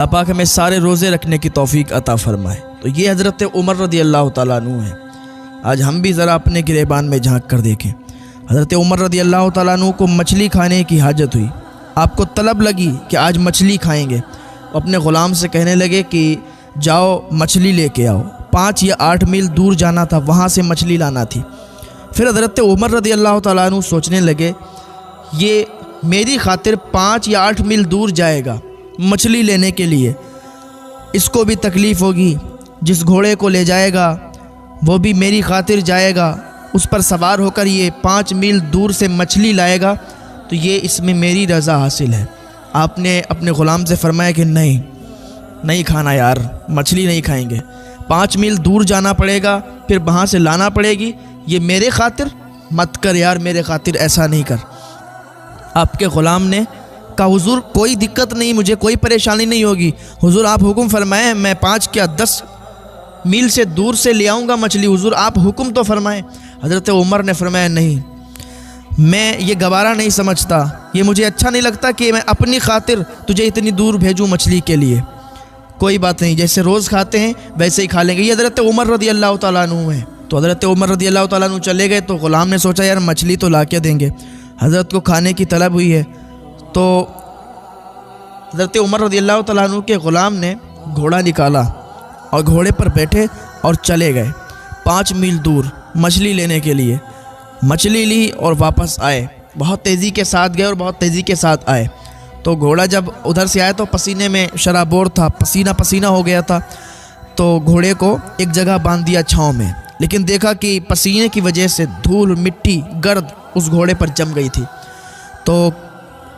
اللہ پاک ہمیں سارے روزے رکھنے کی توفیق عطا فرمائے۔ تو یہ حضرت عمر رضی اللہ تعالیٰ عنہ ہے۔ آج ہم بھی ذرا اپنے گریبان میں جھانک کر دیکھیں۔ حضرت عمر رضی اللہ تعالیٰ عنہ کو مچھلی کھانے کی حاجت ہوئی، آپ کو طلب لگی کہ آج مچھلی کھائیں گے، اپنے غلام سے کہنے لگے کہ جاؤ مچھلی لے کے آؤ۔ 5 یا 8 میل دور جانا تھا، وہاں سے مچھلی لانا تھی۔ پھر حضرت عمر رضی اللہ تعالیٰ عنہ سوچنے لگے یہ میری خاطر 5 یا 8 میل دور جائے گا مچھلی لینے کے لیے، اس کو بھی تکلیف ہوگی، جس گھوڑے کو لے جائے گا وہ بھی میری خاطر جائے گا، اس پر سوار ہو کر یہ 5 میل دور سے مچھلی لائے گا، تو یہ اس میں میری رضا حاصل ہے۔ آپ نے اپنے غلام سے فرمایا کہ نہیں کھانا یار، مچھلی نہیں کھائیں گے، 5 میل دور جانا پڑے گا، پھر وہاں سے لانا پڑے گی، یہ میرے خاطر مت کر یار، میرے خاطر ایسا نہیں کر۔ آپ کے غلام نے کہا حضور کوئی دقت نہیں، مجھے کوئی پریشانی نہیں ہوگی، حضور آپ حکم فرمائیں، میں 5 کیا 10 میل سے دور سے لے آؤں گا مچھلی، حضور آپ حکم تو فرمائیں۔ حضرت عمر نے فرمایا نہیں، میں یہ گوارا نہیں سمجھتا، یہ مجھے اچھا نہیں لگتا کہ میں اپنی خاطر تجھے اتنی دور بھیجوں مچھلی کے لیے، کوئی بات نہیں، جیسے روز کھاتے ہیں ویسے ہی کھا لیں گے۔ یہ حضرت عمر رضی اللہ تعالیٰ عنہ ہے۔ تو حضرت عمر رضی اللہ تعالیٰ عنہ چلے گئے، تو غلام نے سوچا یار مچھلی تو لا کے دیں گے، حضرت کو کھانے کی طلب ہوئی ہے۔ تو حضرت عمر رضی اللہ تعالیٰ عنہ کے غلام نے گھوڑا نکالا اور گھوڑے پر بیٹھے اور چلے گئے 5 میل دور مچھلی لینے کے لیے۔ مچھلی لی اور واپس آئے، بہت تیزی کے ساتھ گئے اور بہت تیزی کے ساتھ آئے۔ تو گھوڑا جب ادھر سے آیا تو پسینے میں شرابور تھا، پسینہ ہو گیا تھا، تو گھوڑے کو ایک جگہ باندھ دیا چھاؤں میں، لیکن دیکھا کہ پسینے کی وجہ سے دھول، مٹی، گرد اس گھوڑے پر جم گئی تھی، تو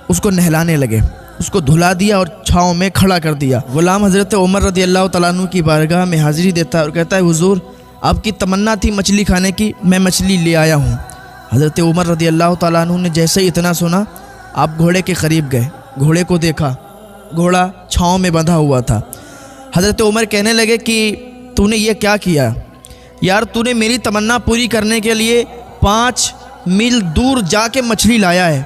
اس کو نہلانے لگے، اس کو دھلا دیا اور چھاؤں میں کھڑا کر دیا۔ غلام حضرت عمر رضی اللہ تعالیٰ عنہ کی بارگاہ میں حاضری دیتا ہے اور کہتا ہے حضور آپ کی تمنا تھی مچھلی کھانے کی، میں مچھلی لے آیا ہوں۔ حضرت عمر رضی اللہ تعالیٰ عنہ نے جیسے ہی اتنا سنا، آپ گھوڑے کے قریب گئے، گھوڑے کو دیکھا، گھوڑا چھاؤں میں بندھا ہوا تھا۔ حضرت عمر کہنے لگے کہ تو نے یہ کیا کیا یار، تو نے میری تمنا پوری کرنے کے لیے 5 میل دور جا کے مچھلی لایا ہے،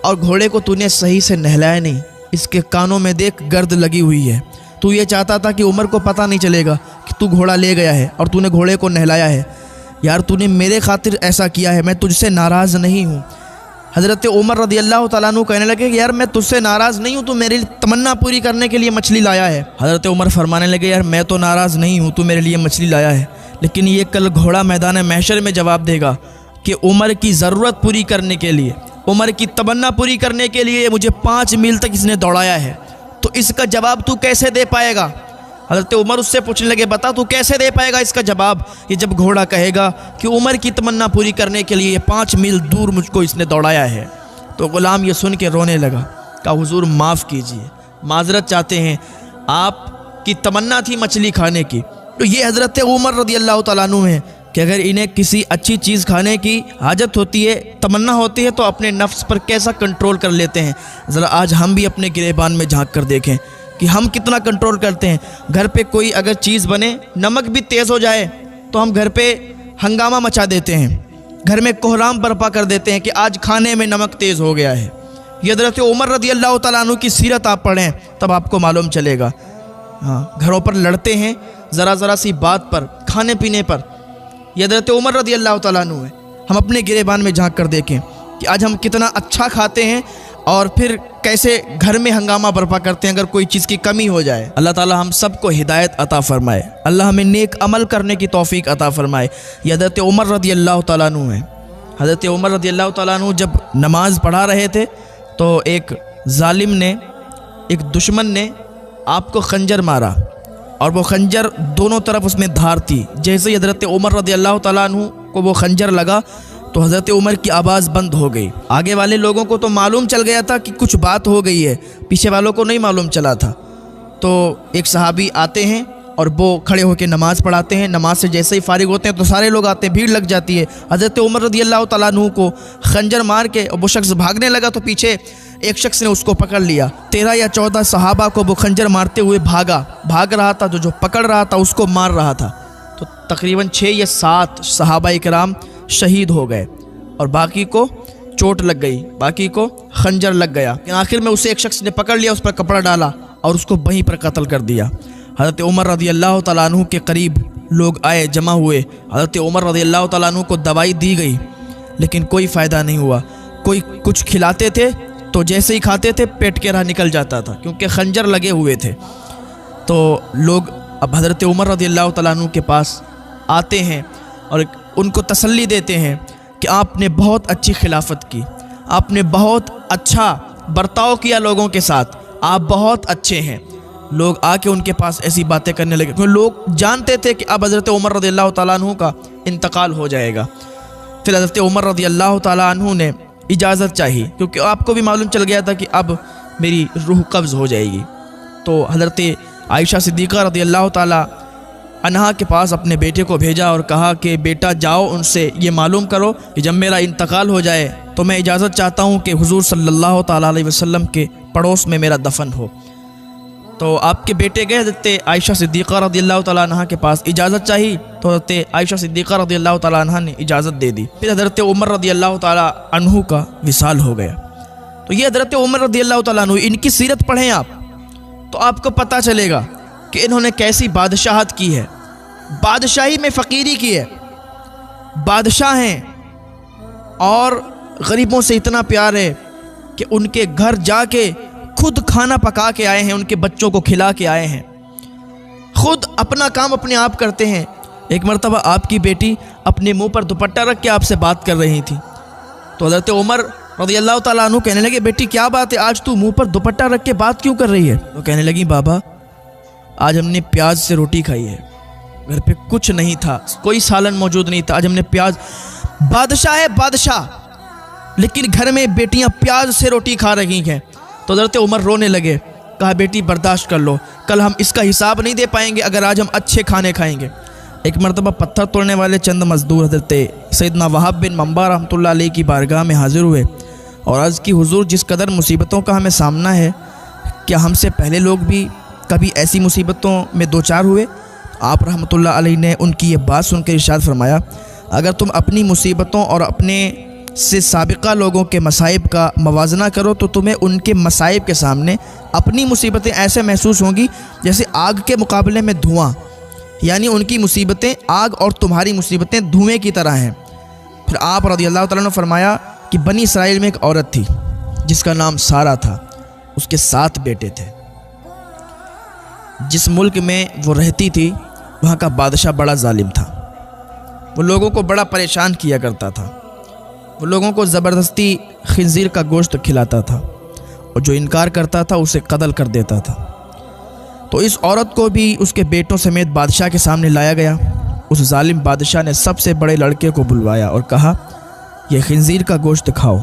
اور گھوڑے کو تو نے صحیح سے نہلایا نہیں، اس کے کانوں میں دیکھ گرد لگی ہوئی ہے، تو یہ چاہتا تھا کہ عمر کو پتہ نہیں چلے گا کہ تو گھوڑا لے گیا ہے اور تو نے گھوڑے کو نہلایا ہے، یار تو نے میرے خاطر ایسا کیا ہے، میں تجھ سے ناراض نہیں ہوں۔ حضرت عمر رضی اللہ تعالیٰ عنہ کہنے لگے کہ یار میں تجھ سے ناراض نہیں ہوں، تو میری تمنا پوری کرنے کے لیے مچھلی لایا ہے۔ حضرت عمر فرمانے لگے یار میں تو ناراض نہیں ہوں، تو میرے لیے مچھلی لایا ہے، لیکن یہ کل گھوڑا میدان محشر میں جواب دے گا کہ عمر کی ضرورت پوری کرنے کے لیے، عمر کی تمنا پوری کرنے کے لیے مجھے 5 میل تک اس نے دوڑایا ہے، تو اس کا جواب تو کیسے دے پائے گا؟ حضرت عمر اس سے پوچھنے لگے بتا تو کیسے دے پائے گا اس کا جواب، یہ جب گھوڑا کہے گا کہ عمر کی تمنا پوری کرنے کے لیے 5 میل دور مجھ کو اس نے دوڑایا ہے۔ تو غلام یہ سن کے رونے لگا، کہا حضور معاف کیجئے، معذرت چاہتے ہیں، آپ کی تمنا تھی مچھلی کھانے کی۔ تو یہ حضرت عمر رضی اللہ تعالیٰ عنہ ہیں کہ اگر انہیں کسی اچھی چیز کھانے کی حاجت ہوتی ہے، تمنا ہوتی ہے، تو اپنے نفس پر کیسا کنٹرول کر لیتے ہیں۔ ذرا آج ہم بھی اپنے گریبان میں جھانک کر دیکھیں کہ ہم کتنا کنٹرول کرتے ہیں۔ گھر پہ کوئی اگر چیز بنے، نمک بھی تیز ہو جائے تو ہم گھر پہ ہنگامہ مچا دیتے ہیں، گھر میں کوہرام برپا کر دیتے ہیں کہ آج کھانے میں نمک تیز ہو گیا ہے۔ یہ حضرت عمر رضی اللہ تعالیٰ عنہ کی سیرت آپ پڑھیں تب آپ کو معلوم چلے گا۔ گھروں پر لڑتے ہیں ذرا سی بات پر، کھانے پینے پر۔ یہ حضرت عمر رضی اللہ تعالیٰ عنہ ہے۔ ہم اپنے گریبان میں جھانک کر دیکھیں کہ آج ہم کتنا اچھا کھاتے ہیں اور پھر کیسے گھر میں ہنگامہ برپا کرتے ہیں اگر کوئی چیز کی کمی ہو جائے۔ اللہ تعالیٰ ہم سب کو ہدایت عطا فرمائے، اللہ ہمیں نیک عمل کرنے کی توفیق عطا فرمائے۔ یہ حضرت عمر رضی اللہ تعالیٰ عنہ ہے۔ حضرت عمر رضی اللہ تعالیٰ عنہ جب نماز پڑھا رہے تھے تو ایک ظالم نے، ایک دشمن نے آپ کو خنجر مارا، اور وہ خنجر دونوں طرف اس میں دھار تھی۔ جیسے ہی حضرت عمر رضی اللہ تعالیٰ عنہ کو وہ خنجر لگا تو حضرت عمر کی آواز بند ہو گئی۔ آگے والے لوگوں کو تو معلوم چل گیا تھا کہ کچھ بات ہو گئی ہے، پیچھے والوں کو نہیں معلوم چلا تھا۔ تو ایک صحابی آتے ہیں اور وہ کھڑے ہو کے نماز پڑھاتے ہیں، نماز سے جیسے ہی فارغ ہوتے ہیں تو سارے لوگ آتے ہیں، بھیڑ لگ جاتی ہے۔ حضرت عمر رضی اللہ تعالیٰ عنہ کو خنجر مار کے وہ شخص بھاگنے لگا تو پیچھے ایک شخص نے اس کو پکڑ لیا۔ 13 یا 14 صحابہ کو وہ خنجر مارتے ہوئے بھاگ رہا تھا، جو پکڑ رہا تھا اس کو مار رہا تھا۔ تو تقریباً 6 یا 7 صحابہ کرام شہید ہو گئے اور باقی کو چوٹ لگ گئی، باقی کو خنجر لگ گیا۔ آخر میں اسے ایک شخص نے پکڑ لیا، اس پر کپڑا ڈالا اور اس کو وہیں پر قتل کر دیا۔ حضرت عمر رضی اللہ تعالیٰ عنہ کے قریب لوگ آئے، جمع ہوئے، حضرت عمر رضی اللہ تعالیٰ عنہ کو دوائی دی گئی لیکن کوئی فائدہ نہیں ہوا۔ کوئی کچھ کھلاتے تھے تو جیسے ہی کھاتے تھے پیٹ کے راہ نکل جاتا تھا، کیونکہ خنجر لگے ہوئے تھے۔ تو لوگ اب حضرت عمر رضی اللہ تعالیٰ عنہ کے پاس آتے ہیں اور ان کو تسلی دیتے ہیں کہ آپ نے بہت اچھی خلافت کی، آپ نے بہت اچھا برتاؤ کیا لوگوں کے ساتھ، آپ بہت اچھے ہیں۔ لوگ آ کے ان کے پاس ایسی باتیں کرنے لگے، کیونکہ لوگ جانتے تھے کہ اب حضرت عمر رضی اللہ تعالیٰ عنہ کا انتقال ہو جائے گا۔ پھر حضرت عمر رضی اللہ تعالیٰ عنہ نے اجازت چاہی، کیونکہ آپ کو بھی معلوم چل گیا تھا کہ اب میری روح قبض ہو جائے گی۔ تو حضرت عائشہ صدیقہ رضی اللہ تعالیٰ عنہا کے پاس اپنے بیٹے کو بھیجا اور کہا کہ بیٹا جاؤ ان سے یہ معلوم کرو کہ جب میرا انتقال ہو جائے تو میں اجازت چاہتا ہوں کہ حضور صلی اللہ تعالیٰ علیہ وسلم کے پڑوس میں میرا دفن ہو۔ تو آپ کے بیٹے گئے حضرت عائشہ صدیقہ رضی اللہ تعالیٰ عنہ کے پاس، اجازت چاہی تو حضرت عائشہ صدیقہ رضی اللہ تعالیٰ عنہ نے اجازت دے دی۔ پھر حضرت عمر رضی اللہ تعالیٰ عنہ کا وصال ہو گیا۔ تو یہ حضرت عمر رضی اللہ تعالیٰ عنہ، ان کی سیرت پڑھیں آپ تو آپ کو پتہ چلے گا کہ انہوں نے کیسی بادشاہت کی ہے۔ بادشاہی میں فقیری کی ہے، بادشاہ ہیں اور غریبوں سے اتنا پیار ہے کہ ان کے گھر جا کے خود کھانا پکا کے آئے ہیں، ان کے بچوں کو کھلا کے آئے ہیں، خود اپنا کام اپنے آپ کرتے ہیں۔ ایک مرتبہ آپ کی بیٹی اپنے منہ پر دوپٹہ رکھ کے آپ سے بات کر رہی تھی، تو حضرت عمر رضی اللہ تعالیٰ عنہ کہنے لگے بیٹی کیا بات ہے، آج تو منہ پر دوپٹہ رکھ کے بات کیوں کر رہی ہے؟ تو کہنے لگی بابا آج ہم نے پیاز سے روٹی کھائی ہے، گھر پہ کچھ نہیں تھا، کوئی سالن موجود نہیں تھا، آج ہم نے پیاز۔ بادشاہ ہے بادشاہ، لیکن گھر میں بیٹیاں پیاز سے روٹی کھا رہی ہیں۔ تو حضرت عمر رونے لگے، کہا بیٹی برداشت کر لو، کل ہم اس کا حساب نہیں دے پائیں گے اگر آج ہم اچھے کھانے کھائیں گے۔ ایک مرتبہ پتھر توڑنے والے چند مزدور حضرت سیدنا وہاب بن منبع رحمۃ اللہ علیہ کی بارگاہ میں حاضر ہوئے اور عرض کی حضور جس قدر مصیبتوں کا ہمیں سامنا ہے، کیا ہم سے پہلے لوگ بھی کبھی ایسی مصیبتوں میں دوچار ہوئے؟ آپ رحمۃ اللہ علیہ نے ان کی یہ بات سن کے ارشاد فرمایا اگر تم اپنی مصیبتوں اور اپنے سے سابقہ لوگوں کے مصائب کا موازنہ کرو تو تمہیں ان کے مصائب کے سامنے اپنی مصیبتیں ایسے محسوس ہوں گی جیسے آگ کے مقابلے میں دھواں، یعنی ان کی مصیبتیں آگ اور تمہاری مصیبتیں دھوئیں کی طرح ہیں۔ پھر آپ رضی اللہ تعالیٰ نے فرمایا کہ بنی اسرائیل میں ایک عورت تھی جس کا نام سارہ تھا، اس کے 7 بیٹے تھے۔ جس ملک میں وہ رہتی تھی وہاں کا بادشاہ بڑا ظالم تھا، وہ لوگوں کو بڑا پریشان کیا کرتا تھا، وہ لوگوں کو زبردستی خنزیر کا گوشت کھلاتا تھا اور جو انکار کرتا تھا اسے قتل کر دیتا تھا۔ تو اس عورت کو بھی اس کے بیٹوں سمیت بادشاہ کے سامنے لایا گیا۔ اس ظالم بادشاہ نے سب سے بڑے لڑکے کو بلوایا اور کہا یہ خنزیر کا گوشت کھاؤ۔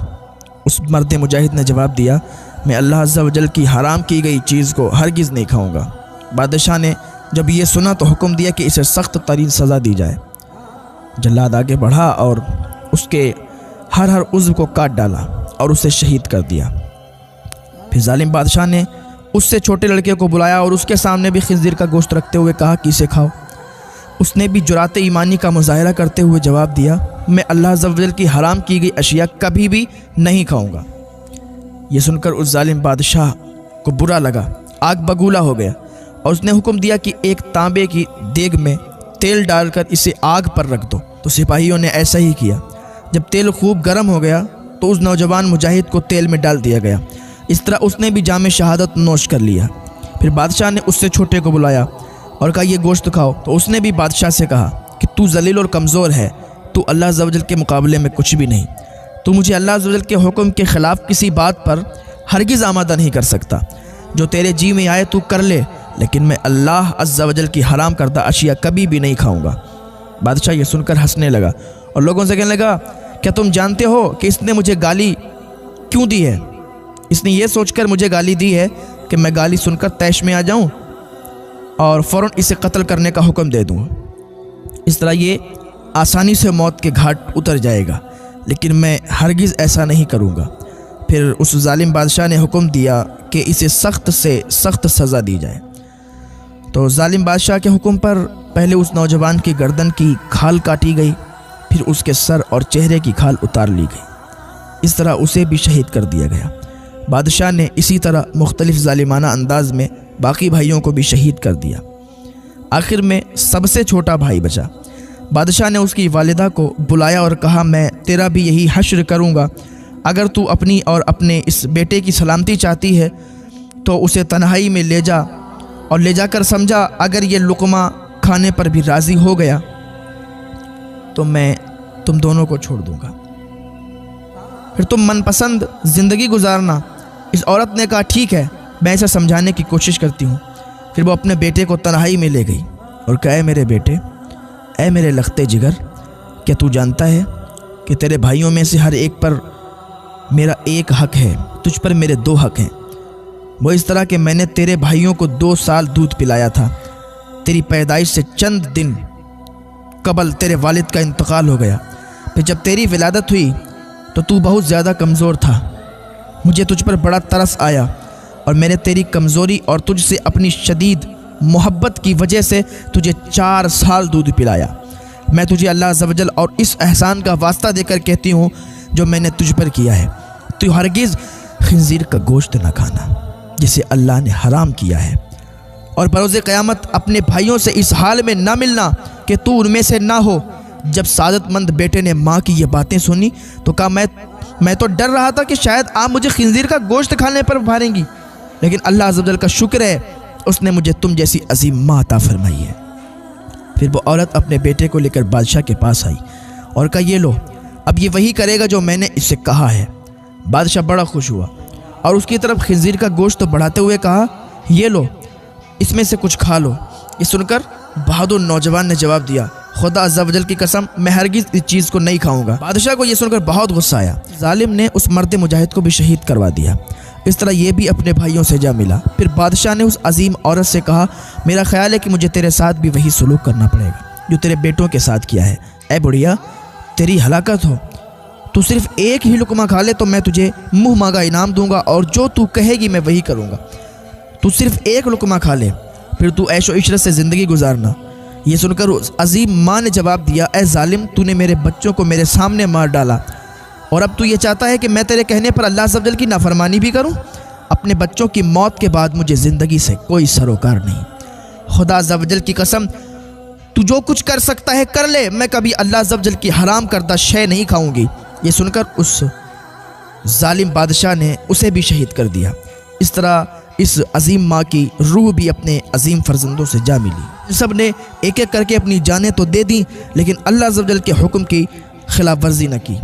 اس مرد مجاہد نے جواب دیا میں اللہ عز و جل کی حرام کی گئی چیز کو ہرگز نہیں کھاؤں گا۔ بادشاہ نے جب یہ سنا تو حکم دیا کہ اسے سخت ترین سزا دی جائے۔ جلاد آگے بڑھا اور اس کے ہر عضو کو کاٹ ڈالا اور اسے شہید کر دیا۔ پھر ظالم بادشاہ نے اس سے چھوٹے لڑکے کو بلایا اور اس کے سامنے بھی خنزیر کا گوشت رکھتے ہوئے کہا کہ اسے کھاؤ۔ اس نے بھی جرات ایمانی کا مظاہرہ کرتے ہوئے جواب دیا میں اللہ عز و جل کی حرام کی گئی اشیاء کبھی بھی نہیں کھاؤں گا۔ یہ سن کر اس ظالم بادشاہ کو برا لگا، آگ بگولا ہو گیا اور اس نے حکم دیا کہ ایک تانبے کی دیگ میں تیل ڈال کر اسے آگ پر رکھ دو۔ تو سپاہیوں نے ایسا ہی کیا۔ جب تیل خوب گرم ہو گیا تو اس نوجوان مجاہد کو تیل میں ڈال دیا گیا۔ اس طرح اس نے بھی جام شہادت نوش کر لیا۔ پھر بادشاہ نے اس سے چھوٹے کو بلایا اور کہا یہ گوشت کھاؤ۔ تو اس نے بھی بادشاہ سے کہا کہ تو ذلیل اور کمزور ہے، تو اللہ عز و جل کے مقابلے میں کچھ بھی نہیں، تو مجھے اللہ عز و جل کے حکم کے خلاف کسی بات پر ہرگز آمادہ نہیں کر سکتا۔ جو تیرے جی میں آئے تو کر لے، لیکن میں اللہ عز و جل کی حرام کردہ اشیاء کبھی بھی نہیں کھاؤں گا۔ بادشاہ یہ سن کر ہنسنے لگا اور لوگوں سے کہنے لگا کیا تم جانتے ہو کہ اس نے مجھے گالی کیوں دی ہے؟ اس نے یہ سوچ کر مجھے گالی دی ہے کہ میں گالی سن کر طیش میں آ جاؤں اور فوراً اسے قتل کرنے کا حکم دے دوں۔ اس طرح یہ آسانی سے موت کے گھاٹ اتر جائے گا، لیکن میں ہرگز ایسا نہیں کروں گا۔ پھر اس ظالم بادشاہ نے حکم دیا کہ اسے سخت سے سخت سزا دی جائے۔ تو ظالم بادشاہ کے حکم پر پہلے اس نوجوان کی گردن کی کھال کاٹی گئی، پھر اس کے سر اور چہرے کی کھال اتار لی گئی۔ اس طرح اسے بھی شہید کر دیا گیا۔ بادشاہ نے اسی طرح مختلف ظالمانہ انداز میں باقی بھائیوں کو بھی شہید کر دیا۔ آخر میں سب سے چھوٹا بھائی بچا۔ بادشاہ نے اس کی والدہ کو بلایا اور کہا میں تیرا بھی یہی حشر کروں گا، اگر تو اپنی اور اپنے اس بیٹے کی سلامتی چاہتی ہے تو اسے تنہائی میں لے جا، اور لے جا کر سمجھا اگر یہ لقمہ کھانے پر بھی راضی ہو گیا تو میں تم دونوں کو چھوڑ دوں گا، پھر تم من پسند زندگی گزارنا۔ اس عورت نے کہا ٹھیک ہے، میں اسے سمجھانے کی کوشش کرتی ہوں۔ پھر وہ اپنے بیٹے کو تنہائی میں لے گئی اور کہا اے میرے بیٹے، اے میرے لختے جگر، کیا تو جانتا ہے کہ تیرے بھائیوں میں سے ہر ایک پر میرا ایک حق ہے، تجھ پر میرے 2 حق ہیں۔ وہ اس طرح کہ میں نے تیرے بھائیوں کو 2 سال دودھ پلایا تھا، تیری پیدائش سے چند دن قبل تیرے والد کا انتقال ہو گیا، پھر جب تیری ولادت ہوئی تو بہت زیادہ کمزور تھا، مجھے تجھ پر بڑا ترس آیا اور میں نے تیری کمزوری اور تجھ سے اپنی شدید محبت کی وجہ سے تجھے 4 سال دودھ پلایا۔ میں تجھے اللہ عز و جل اور اس احسان کا واسطہ دے کر کہتی ہوں جو میں نے تجھ پر کیا ہے، تو ہرگز خنزیر کا گوشت نہ کھانا جسے اللہ نے حرام کیا ہے، اور بروز قیامت اپنے بھائیوں سے اس حال میں نہ ملنا کہ تو ان میں سے نہ ہو۔ جب سعادت مند بیٹے نے ماں کی یہ باتیں سنی تو کہا میں تو ڈر رہا تھا کہ شاید آپ مجھے خنزیر کا گوشت کھانے پر ابھاریں گی، لیکن اللہ عز و جل کا شکر ہے اس نے مجھے تم جیسی عظیم ماں عطا فرمائی ہے۔ پھر وہ عورت اپنے بیٹے کو لے کر بادشاہ کے پاس آئی اور کہا یہ لو، اب یہ وہی کرے گا جو میں نے اس سے کہا ہے۔ بادشاہ بڑا خوش ہوا اور اس کی طرف خنزیر کا گوشت بڑھاتے ہوئے کہا یہ لو، اس میں سے کچھ کھا لو۔ یہ سن کر بہادر نوجوان نے جواب دیا خدا عز و جل کی قسم میں ہرگز اس چیز کو نہیں کھاؤں گا۔ بادشاہ کو یہ سن کر بہت غصہ آیا، ظالم نے اس مرد مجاہد کو بھی شہید کروا دیا۔ اس طرح یہ بھی اپنے بھائیوں سے جا ملا۔ پھر بادشاہ نے اس عظیم عورت سے کہا میرا خیال ہے کہ مجھے تیرے ساتھ بھی وہی سلوک کرنا پڑے گا جو تیرے بیٹوں کے ساتھ کیا ہے۔ اے بڑھیا، تیری ہلاکت ہو، تو صرف ایک ہی لقمہ کھا لے تو میں تجھے منہ مانگا انعام دوں گا، اور جو تو کہے گی میں وہی کروں گا۔ تو صرف ایک لقمہ کھا لے، پھر تو عیش و عشرت سے زندگی گزارنا۔ یہ سن کر اس عظیم ماں نے جواب دیا اے ظالم، تو نے میرے بچوں کو میرے سامنے مار ڈالا، اور اب تو یہ چاہتا ہے کہ میں تیرے کہنے پر اللہ عز و جل کی نافرمانی بھی کروں؟ اپنے بچوں کی موت کے بعد مجھے زندگی سے کوئی سروکار نہیں۔ خدا عز و جل کی قسم، تو جو کچھ کر سکتا ہے کر لے، میں کبھی اللہ عز و جل کی حرام کردہ شے نہیں کھاؤں گی۔ یہ سن کر اس ظالم بادشاہ نے اسے بھی شہید کر دیا۔ اس طرح اس عظیم ماں کی روح بھی اپنے عظیم فرزندوں سے جا ملی۔ سب نے ایک ایک کر کے اپنی جانیں تو دے دیں، لیکن اللہ عز و جل کے حکم کی خلاف ورزی نہ کی۔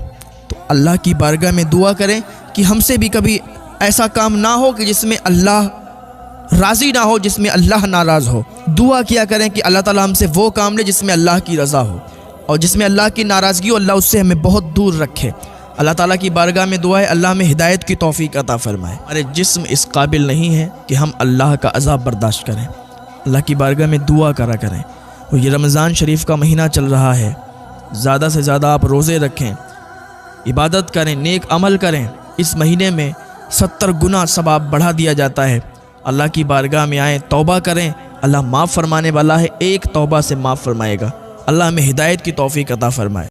تو اللہ کی بارگاہ میں دعا کریں کہ ہم سے بھی کبھی ایسا کام نہ ہو کہ جس میں اللہ راضی نہ ہو، جس میں اللہ ناراض ہو۔ دعا کیا کریں کہ اللہ تعالیٰ ہم سے وہ کام لے جس میں اللہ کی رضا ہو، اور جس میں اللہ کی ناراضگی ہو اللہ اس سے ہمیں بہت دور رکھے۔ اللہ تعالیٰ کی بارگاہ میں دعا ہے اللہ ہمیں ہدایت کی توفیق عطا فرمائے۔ ہمارے جسم اس قابل نہیں ہے کہ ہم اللہ کا عذاب برداشت کریں۔ اللہ کی بارگاہ میں دعا کرا کریں۔ اور یہ رمضان شریف کا مہینہ چل رہا ہے، زیادہ سے زیادہ آپ روزے رکھیں، عبادت کریں، نیک عمل کریں۔ اس مہینے میں 70 گنا ثواب بڑھا دیا جاتا ہے۔ اللہ کی بارگاہ میں آئیں، توبہ کریں، اللہ معاف فرمانے والا ہے، ایک توبہ سے معاف فرمائے گا۔ اللہ ہمیں ہدایت کی توفیق عطا فرمائے۔